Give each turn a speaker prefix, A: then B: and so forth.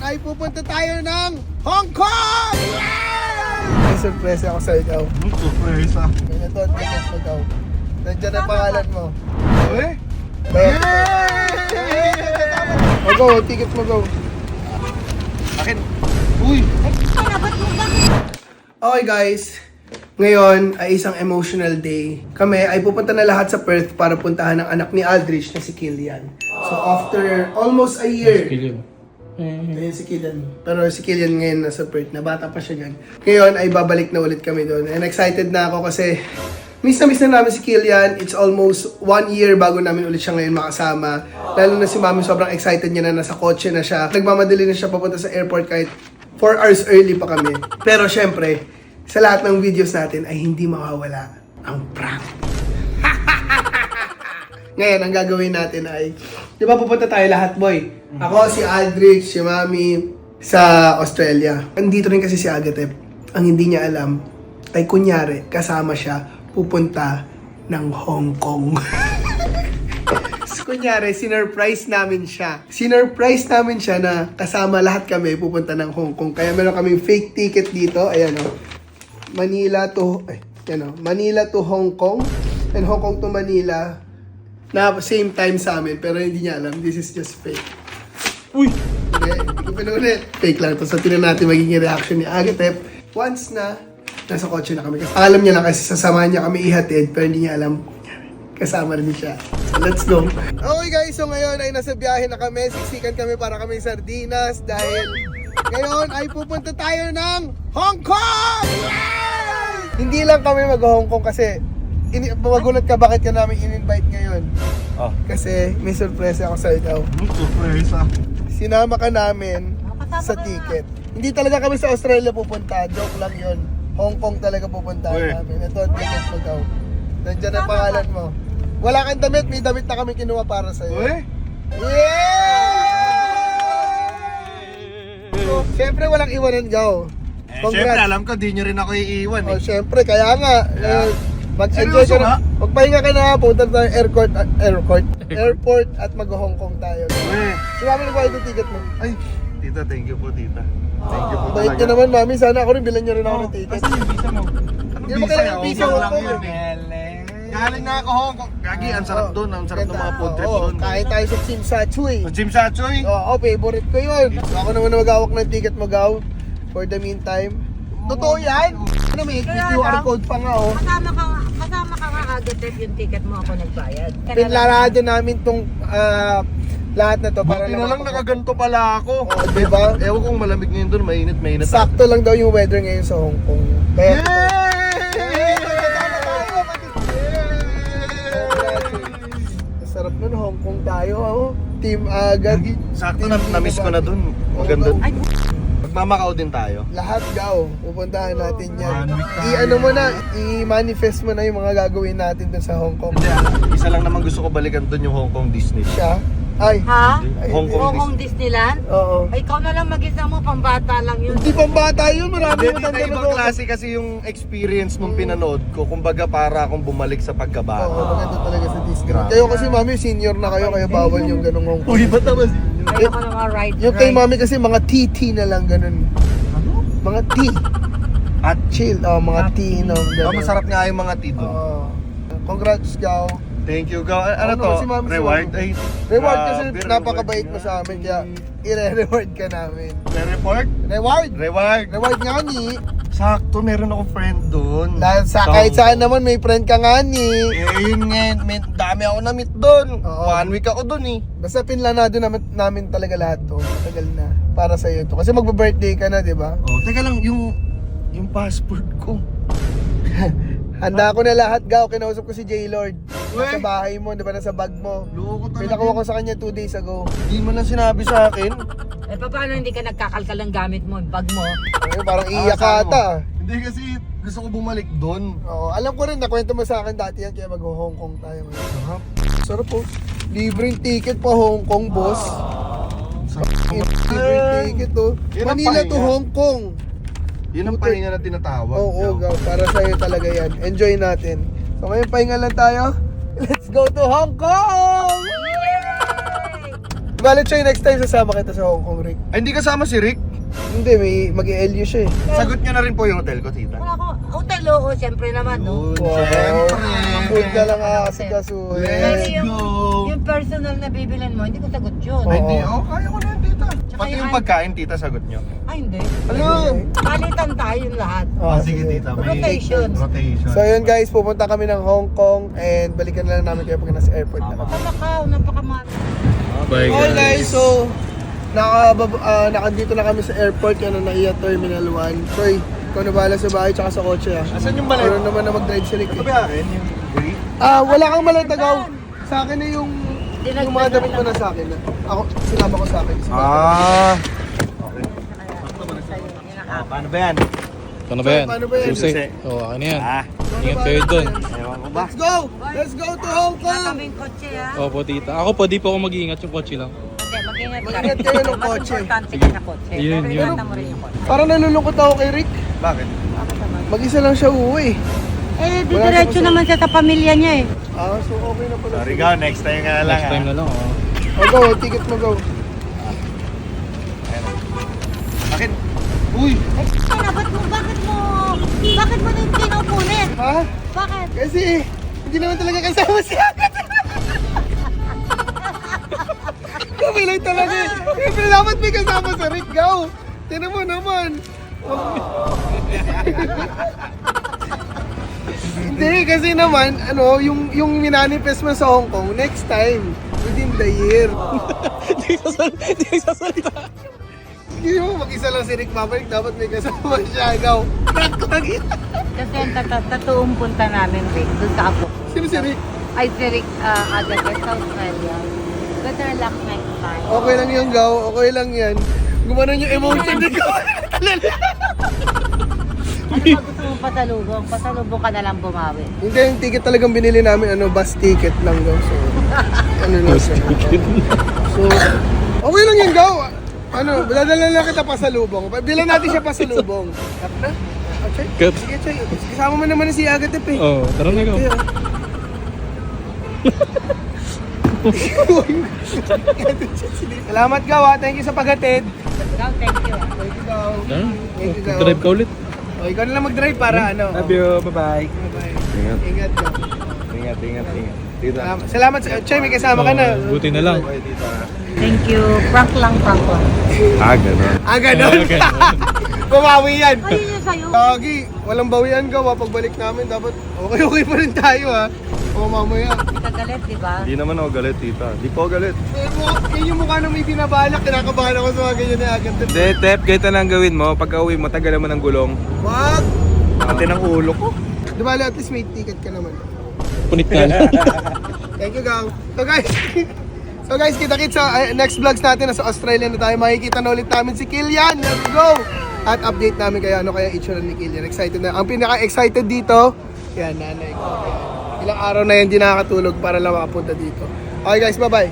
A: ay pupunta tayo ng Hong Kong! Yeah! May surpresa ako sa ikaw.
B: Surpresa.
A: Ito ang ticket mo daw. Nandiyan ang pangalan mo.
B: Eh?
A: Mag-go, ticket mo go.
B: Akin. Uy!
A: Okay guys, ngayon ay isang emotional day. Kami ay pupunta na lahat sa Perth para puntahan ang anak ni Aldrich na si Killian. So after almost a year, ayun si Killian. Pero si Killian ngayon nasa Perth, na bata pa siya dyan. Ngayon ay babalik na ulit kami doon. And excited na ako kasi miss na namin si Killian. It's almost 1 year bago namin ulit siya ngayon makasama. Lalo na si Mami, sobrang excited niya na nasa kotse na siya. Nagmamadali na siya papunta sa airport kahit 4 hours early pa kami. Pero syempre, sa lahat ng videos natin ay hindi mawawala ang prank. Ngayon, ang gagawin natin ay, di ba pupunta tayo lahat, boy? Ako, si Aldrich, si Mami, sa Australia. Andito rin kasi si Agatep. Ang hindi niya alam ay kunyari, kasama siya pupunta ng Hong Kong. Kunyari, sinurprise namin siya. Sinurprise namin siya na kasama lahat kami pupunta ng Hong Kong. Kaya meron kaming fake ticket dito. Ayan o. Manila to Hong Kong. And Hong Kong to Manila. Na same time sa amin. Pero hindi niya alam. This is just fake. Uy! Hindi ko pinulit. Fake lang to. So, tinan natin magiging reaction ni Agatep. Once na nasa kotse na kami. Alam niya lang kasi sasamahan niya kami ihatid. Pero hindi niya alam kasama rin siya. So, let's go. Okay guys, so ngayon ay nasa biyahe na kami. Siksikan kami para kaming sardinas dahil ngayon ay pupunta tayo ng Hong Kong! Yeah! Hindi lang kami mag-Hong Kong kasi magulat ka bakit ka namin in-invite ngayon.
B: Oh.
A: Kasi may surpresa ako sa ikaw.
B: Surpresa.
A: Sinama ka namin sa ticket. Hindi talaga kami sa Australia pupunta. Joke lang yun. Hong Kong talaga pupunta namin. Ito ang ticket mo daw. Nandiyan ang pangalan mo. Wala kang damit, may damit na kami kinuha para sa'yo.
B: Uy!
A: Yeah! So, syempre walang iwanan, Gaw.
B: Siyempre, alam ko, di nyo rin ako iiwan
A: Oh,
B: eh.
A: syempre, kaya nga. Mag-enjoy
B: Seryoso
A: ka na.
B: nga?
A: Magpahinga ka na, punta tayo airport at mag-Hong Kong tayo.
B: Uy!
A: Si Mami, nagbayad yung ticket mo.
B: Ay, tita, thank you po, tita. Thank you po
A: Bait
B: talaga.
A: niya naman, Mami. Sana ako rin, bilan niyo rin ako ng ticket.
B: Kasi yung visa mo.
A: Hindi mo kailangan visa,
B: Hong Kong
A: Hong
B: lang
A: Kong.
B: yun eh. Galing na ako Hong Kong. Gagi, ang sarap doon. Ang sarap ng mga food trip doon.
A: Kain tayo sa Tsim Sha Tsui.
B: Jim Sachoy.
A: Oo, favorite ko yun. So, ako naman na mag-awak ng ticket mo, Gaw. For the meantime. Totoo yan? Ano, may QR code pa nga, oh.
C: Kasama ka nga Agatep yung ticket mo ako nagbayad.
A: Pinlarado namin tong lahat na to para
B: Buti na lang nakaganto pala ako.
A: Oh, diba?
B: Ewan kong malamig ngayon doon, mainit.
A: Sakto lang daw yung weather ngayon sa Hong Kong. Kaya sarap nun, Hong Kong tayo, oh. Team Agat.
B: Sakto na, na-miss ko na doon. Maganda. Magmamakao din tayo.
A: Lahat, Gaw. Pupuntahan natin yan.
B: 1 week tayo.
A: I-ano mo na, i-manifest mo na yung mga gagawin natin dun sa Hong Kong.
B: Hindi, isa lang naman gusto ko balikan doon yung Hong Kong Disney.
A: Siya? Ay.
C: Ha?
A: Ay,
B: Hong Kong
C: Hong Kong Disneyland?
A: Oo.
C: Ay, ikaw na lang mag-isa mo, pambata lang yun.
A: Hindi pang bata yun, marami
B: Hindi,
A: mo tanda na
B: ibang
A: doon.
B: klase kasi yung experience nung pinanood ko. Kumbaga para akong bumalik sa
A: Oo,
B: pagkabata.
A: maganda talaga sa Disney.
B: Grabe.
A: Kayo kasi, Mami, senior na kayo, kaya bawal yung ganung Hong Kong.
B: Uy, ba't naman?
C: Ayoko na mga ride.
A: Yung kay Mami kasi mga TT na lang ganun. Mga T.
B: At
A: Chill. Oh, mga T no.
B: masarap nga yung mga tea doon.
A: Oo. Congrats, Gaw.
B: Thank you, Gaw. Ano
A: Ano,
B: to?
A: si Mami, si
B: Reward?
A: Mami.
B: Ay,
A: Reward kasi
B: grabe,
A: napakabait
B: reward
A: mo
B: nga.
A: sa amin, kaya i-reward ka namin.
B: Report?
A: Reward!
B: Reward.
A: Reward nga ni.
B: Sakto, meron akong friend doon.
A: Kahit saan naman may friend ka nga ni.
B: Eh, yun nga, dami ako na-meet doon.
A: Oo.
B: 1 week ako doon eh.
A: Basta pinlanado namin talaga lahat to. Matagal na. Para sa'yo to. Kasi magbe-birthday ka na, di ba?
B: Oh, teka lang, yung passport ko.
A: Handa ko na lahat, Gaw. Kinausap ko si J-Lord. Nasa
B: Uy!
A: bahay mo, di ba? Nasa bag mo.
B: Loko talaga.
A: Pinakuha ko sa kanya 2 days ago.
B: Hindi mo lang sinabi sa akin.
C: Eh, paano hindi ka nagkakalkal ng gamit mo, yung bag mo?
A: Ay, parang iyak
B: saan mo?
A: ata.
B: Hindi kasi gusto ko bumalik doon.
A: Oo, alam ko rin, nakwento mo sa akin dati yan, kaya mag-Hong Kong tayo ngayon.
B: Sarap.
A: Sarap po. Libreng ticket pa Hong Kong, boss. Libreng ticket to.
B: Yan ang
A: Manila to
B: pahinga.
A: Hong Kong.
B: Yun ang pahinga na tinatawag.
A: Oo, Gaw. Para sa'yo talaga yan. Enjoy natin. So ngayon, pahinga lang tayo. Let's go to Hong Kong! bale, Choy, next time sasama kita sa Hong Kong, Rick.
B: Ay, hindi kasama si Rick.
A: Hindi, may mag-i-LU siya eh.
B: Sagot niya na rin po yung hotel ko, tita.
C: Wala ko, hotel oo, siyempre naman, no?
B: Siyempre.
A: Food ka lang aasikasuhin.
B: Let's
C: Pero
B: go.
C: yung personal na bibilin mo, hindi ko sagot yun.
A: Oo.
B: Ay, hindi. Oh, kaya ko na yan, tita.
C: Tsaka
B: Pati yung
C: yung-
B: pagkain, tita, sagot niyo.
C: Ay, hindi.
B: Ano?
C: Palitan tayo lahat.
A: Ah,
B: sige, tita. May
C: Rotation.
B: rotation.
A: So yun guys, pupunta kami ng Hong Kong and balikan na lang namin kayo pag nasa airport na.
C: Sa Macau, napakamahal.
D: Bye
A: Okay guys, so nakandito na kami sa airport, yan ang NAIA Terminal 1. Troy, ikaw na bahala sa bahay tsaka sa kotse ah.
B: Asan yung malay?
A: Meron naman na mag-drive si Rick
B: Ito
A: eh.
B: ba akin? Yung gray?
A: Wala kang malatagaw. Sa akin na yung mga damit mo na sa akin. Ako, sinama ko sa akin.
B: Paano ba yan?
D: Paano ba yan?
A: Paano ba yan?
D: Susi.
B: Susi.
D: Oo, akin na yan.
A: Ikaw
D: Ingat
A: na
D: kayo
A: bahala
D: dun.
A: sa'yo.
B: Ewan ko ba?
A: Let's go! Let's go to Hong
C: Wala
A: Kong!
C: kaming kotse, ha?
D: Opo, tita. Ako po, di po ako mag-iingat yung kotse lang.
C: Hindi, mag-ingat ka.
A: Mag-ingat kayo ng
C: Mas
A: kotse.
C: importante ka sa kotse.
D: Yun,
C: Pero
D: yun.
C: ingatan mo rin yung kotse.
A: Parang nalulungkot ako kay Rick.
B: Bakit?
C: Bakit naman?
A: Mag-isa lang siya uuwi.
C: Eh,
A: Wala
C: diretso
A: siya
C: naman siya sa pamilya niya eh.
A: So okay na pala.
B: Sorry ka, next time nga lang.
D: Next time na lang, oo.
A: Go, ticket mo go.
B: Akin. Uy!
C: Ano, bakit mo na yung kinukunin?
A: Ha?
C: Bakit?
A: Kasi hindi naman talaga kasama si Agat. Kami lang talaga eh. Siyempre dapat may kasama sa Rick Gao. Tinan mo naman. Hindi, kasi naman, yung minanifest mo sa Hong Kong, next time, within the year.
D: Di nagsasalita.
A: Hindi mo, mag-isa lang si Rick babalik, dapat may kasama siya, Gao.
C: Kasi ang tatoong punta namin, Rick, doon sa Apo.
A: Sino si Rick?
C: Ay, si Rick Agates, sa Australia. Better luck next time.
A: Okay lang yan, Gao. Okay lang yan. Gumanon yung emotion ni Gao.
C: Ano ba gusto mong pasalubong? Pasalubong ka na lang bumawi.
A: Hindi, yung ticket talagang binili namin, bus ticket lang daw. So, lang siya. So, okay lang yan, Gao. Dadala lang kita pasalubong. Bilan natin siya pasalubong. Cut na? Okay.
D: Cut.
A: Sige, Choy. Kasama mo naman si Agatep eh.
D: Oo, tara na ikaw.
A: Salamat, Gao. Thank you sa paghatid.
C: Ikaw, thank you.
A: Thank you, Gao.
D: Tara.
A: Thank you, Gao.
D: Drive ka ulit.
A: Ikaw na lang mag-drive para
B: Love you. Bye-bye.
A: Bye-bye.
B: Ingat.
A: Ingat, Gao.
B: Ingat. Tita.
A: Salamat sa Choy, may kasama ka na.
D: Buti na lang.
B: Bye, tita.
C: Thank you. Prank lang.
B: Gano'n.
A: Ganun. Bumawi yan.
C: Ay, yun sa'yo.
A: Lagi, walang bawian ka, pagbalik namin dapat okay pa rin tayo ha. O mamaya.
C: Kagalit, di ba?
B: Hindi naman ako galit, tita. Di po ako galit.
A: Yun yung mukha nang may binabalak, kinakabahan ako sa mga ganyan na agad.
E: Hindi, Tep, ganito lang gawin mo. Pagka uwi mo, tagalan mo ng gulong.
A: Wag!
B: Pati ng ulo ko.
A: Di ba, at least may ticket ka naman.
D: Punit na lang.
A: Thank you, Gang. So guys, kita-kits sa next vlogs natin. Nasa Australia na tayo. Makikita na ulit namin si Kilian. Let's go! At update namin kayo ano kaya itsura ni Kilian. Excited na. Ang pinaka-excited dito, yan, nanay ko. Ilang araw na yan di nakakatulog para lang makapunta dito. Okay guys, bye-bye.